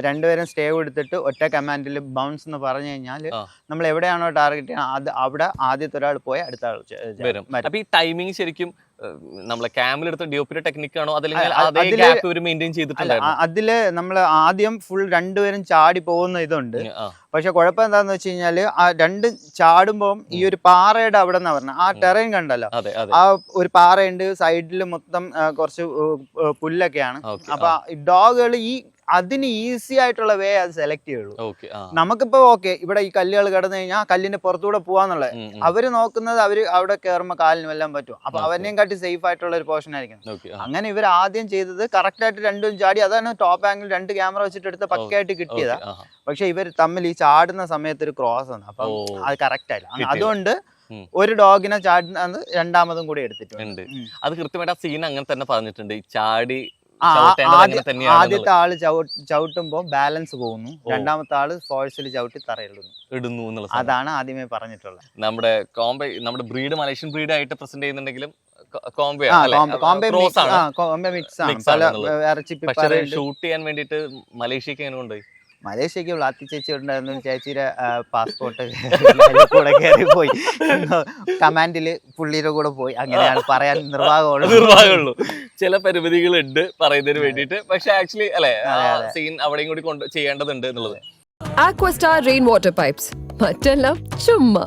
രണ്ടുപേരും സ്റ്റേ കൊടുത്തിട്ട് ഒറ്റ കമാൻഡിൽ ബൗൺസ് എന്ന് പറഞ്ഞു കഴിഞ്ഞാൽ നമ്മൾ എവിടെയാണോ ടാർഗറ്റ് ചെയ്യുന്നത് അവിടെ ആദ്യത്തെ ഒരാൾ പോയി അടുത്ത ആൾ വരും. അപ്പൊ ഈ ടൈമിംഗ് ശരിക്കും നമ്മളെ ക്യാമിലെടുത്ത ഡിഒപിയുടെ ടെക്നിക്കാണോ അതല്ലെങ്കിൽ മെയിൻറ്റെയിൻ ചെയ്തിട്ടുണ്ടായിരുന്നു? അതില് നമ്മൾ ആദ്യം ഫുൾ രണ്ടുപേരും ചാടി പോകുന്ന ഇതുണ്ട്. പക്ഷെ കുഴപ്പം എന്താന്ന് വെച്ച് കഴിഞ്ഞാല് ആ രണ്ട് ചാടുമ്പോൾ ഈ ഒരു പാറയുടെ അവിടെ നിന്ന് പറഞ്ഞ ആ ടെറൈൻ കണ്ടല്ലോ, ആ ഒരു പാറയുണ്ട്, സൈഡിൽ മൊത്തം കുറച്ച് പുല്ലൊക്കെയാണ്. അപ്പൊ ഡോഗുകൾ അതിന് ഈസി ആയിട്ടുള്ള വേ അത് സെലക്ട് ചെയ്യുള്ളൂ. നമുക്കിപ്പോ ഇവിടെ ഈ കല്ലുകൾ കിടന്നു കഴിഞ്ഞാൽ കല്ലിന്റെ പുറത്തൂടെ പോവാന്നുള്ളത് അവര് നോക്കുന്നത്, അവര് അവിടെ കയറുമ്പോ കാലിന് വല്ലതും പറ്റും. അപ്പൊ അവരെയും കാട്ടി സേഫ് ആയിട്ടുള്ള ഒരു പോർഷൻ ആയിരിക്കും. അങ്ങനെ ഇവർ ആദ്യം ചെയ്തത് കറക്റ്റ് ആയിട്ട് രണ്ടും ചാടി, അതാണ് ടോപ്പ് ആംഗിൾ 2 ക്യാമറ വെച്ചിട്ട് എടുത്ത് പക്കയായിട്ട് കിട്ടിയതാ. പക്ഷെ ഇവർ തമ്മിൽ ഈ ചാടുന്ന സമയത്ത് ഒരു ക്രോസ് വന്നു, അപ്പൊ അത് കറക്റ്റ് ആയില്ല. അതുകൊണ്ട് ഒരു ഡോഗിനെ ചാടുന്നത് രണ്ടാമതും കൂടി എടുത്തിട്ടുണ്ട്. അത് കൃത്യമായിട്ട് ആ സീൻ അങ്ങനെ തന്നെ പറഞ്ഞിട്ടുണ്ട്. ചാടി ആദ്യത്തെ ആള് ചവിട്ടുമ്പോ ബാലൻസ് പോകുന്നു, രണ്ടാമത്തെ ആള് ഫോഴ്സിൽ ചവിട്ടി തറയിടുന്നു എന്നുള്ള അതാണ് ആദ്യമേ പറഞ്ഞിട്ടുള്ളത്. നമ്മുടെ ബ്രീഡ് മലേഷ്യൻ ബ്രീഡ് ആയിട്ട് പ്രസന്റ് ചെയ്യുന്നുണ്ടെങ്കിലും ഷൂട്ട് ചെയ്യാൻ വേണ്ടിട്ട് മലേഷ്യക്ക് എങ്ങനെ കൊണ്ടുപോയി? മലേഷ്യക്ക് വ്ളാത്തി ചേച്ചി ഉണ്ടായിരുന്നു. ചേച്ചിയുടെ പാസ്പോർട്ട് കൂടെ കയറി പോയി, കമാൻഡില് പുള്ളിയുടെ കൂടെ പോയി. അങ്ങനെയാണ് പറയാൻ നിർവാഹമുള്ളൂ. ചില പരിമിതികളുണ്ട് പറയുന്നതിന് വേണ്ടിട്ട്. പക്ഷെ ആക്ച്വലി അല്ലെ സീൻ അവിടെയും കൂടി ചെയ്യേണ്ടതുണ്ട് എന്നുള്ളത്. Aquastar rainwater pipes. മറ്റെല്ലാം ചുമ്മാ.